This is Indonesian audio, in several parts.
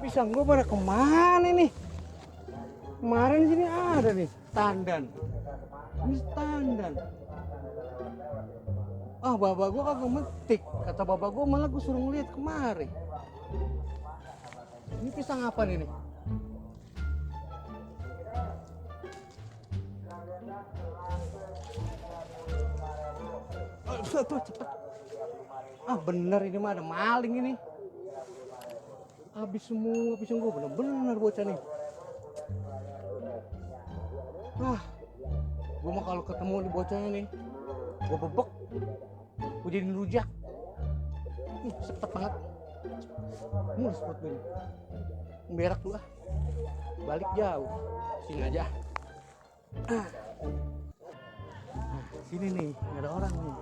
pisang gua pada kemana nih? Kemarin sini ada nih, tandan. Ini tandan. Ah, bapak gua kagak metik. Kata bapak gua malah gua suruh ngeliat kemari. Ini pisang apa nih? Tuh, cepet. Ah, bener ini mah ada maling ini. Habis semua pisang gua, bener-bener bocah nih. Ah, gua mah kalau ketemu di bocahnya nih, gua bebek, gua jadiin rujak. Sepet banget. Mulus perut gue nih. Berak tuh ah. Balik jauh. Sini aja. Nah, sini nih, nggak ada orang nih.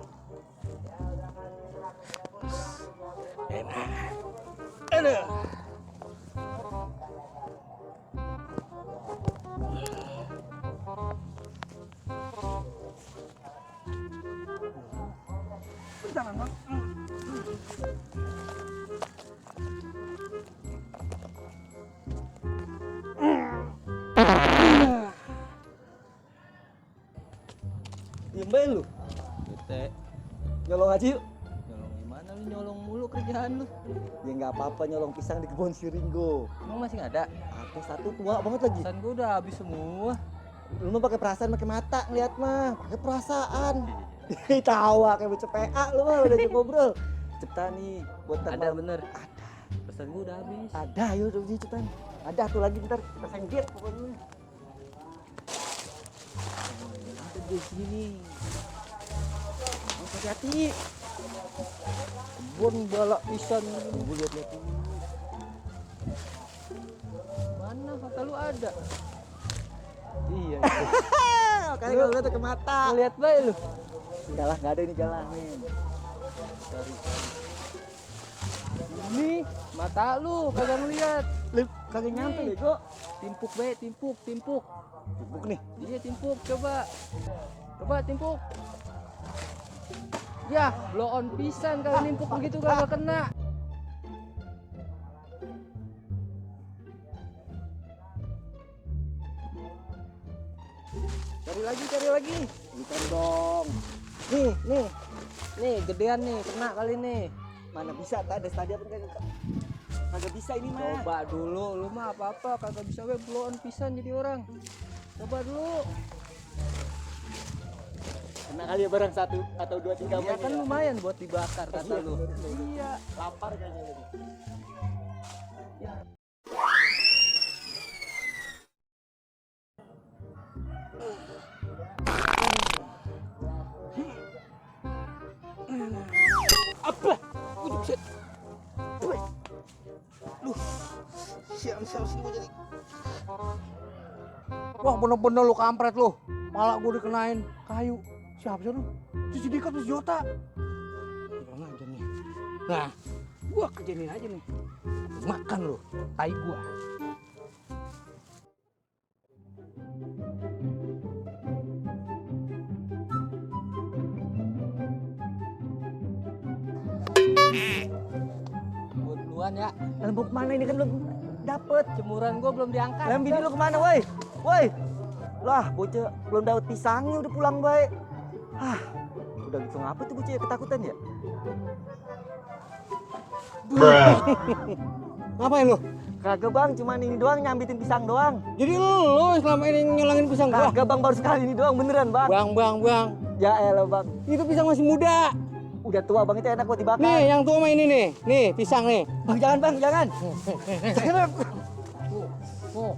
Enak. Aduh. Jangan, Bang. Diem bae lu. Bete. Nyolong aja yuk. Nyolong gimana lu, nyolong mulu kerjaan lu. Ya nggak apa-apa nyolong pisang di kebun si Ringo. Emang masih nggak ada? Ada satu tua banget lagi. Pesan gua udah habis semua. Lu mah pakai perasaan, pakai mata ngeliat mah. Pakai perasaan. Tawa kayak bocah PA lu mah udah ngobrol. Cepetan nih buat Ada malam. bener. Ada. Pesan gua udah habis. Ada yuk udah cepetan. Ada tuh lagi ntar kita senggit pokoknya. Ada di sini nih. Hati-hati. Kebun balak pisan. Tunggu lihat-lihat dulu. Mana kata lu ada? Iya. Kayak kalau lihat ke mata. Lihat bae lu. Galah nggak ada ini galah men. Cari. Ini mata lu kagak ngeliat. Lu kagak nyampe bego. Timpuk bae, timpuk. Buk nih. Iya timpuk, coba. Coba timpuk. Ya, blow on pisan kalau nimpuk begitu kagak kena. Cari lagi. Bukan dong. Nih, gedean nih, kena kali nih. Mana bisa tak ada stadion kan kagak bisa ini mah. Coba dulu, lu mah apa-apa kagak bisa we blow on pisan jadi orang. Coba dulu. Kena kali ya barang 1 atau 2 3 Ya kan lumayan buat dibakar kata lu. Iya, lapar kayaknya ini. Ya. Apa? Buset. Duh. Sial semua jadi. Wah, bener-bener lu kampret lu. Malah gua dikenain kayu. Siapa sih lu? Cuci dikat tuh Jota. Kurang aja nih. Nah, gua kerjain aja nih. Makan lu, tai gua. Gua duluan ya. Lembuk mana ini kan belum dapet. Jemuran gua belum diangkat. Lem bini lu kemana woi? Woi. Lah, bocah belum dapat pisangnya udah pulang baik. Ah, udah gitu ngapa tuh bocah ketakutan ya? Ngapain lu? Kagak bang, cuman ini doang nyambitin pisang doang. Jadi lu selama ini nyolongin pisang gua? Kagak bang, baru sekali ini doang beneran bang. Bang. Ya elah bang, Itu pisang masih muda. udah tua bang itu enak buat dibakar. Nih, yang tua mah ini nih. Nih, pisang nih. Bang jangan bang, jangan. Oh.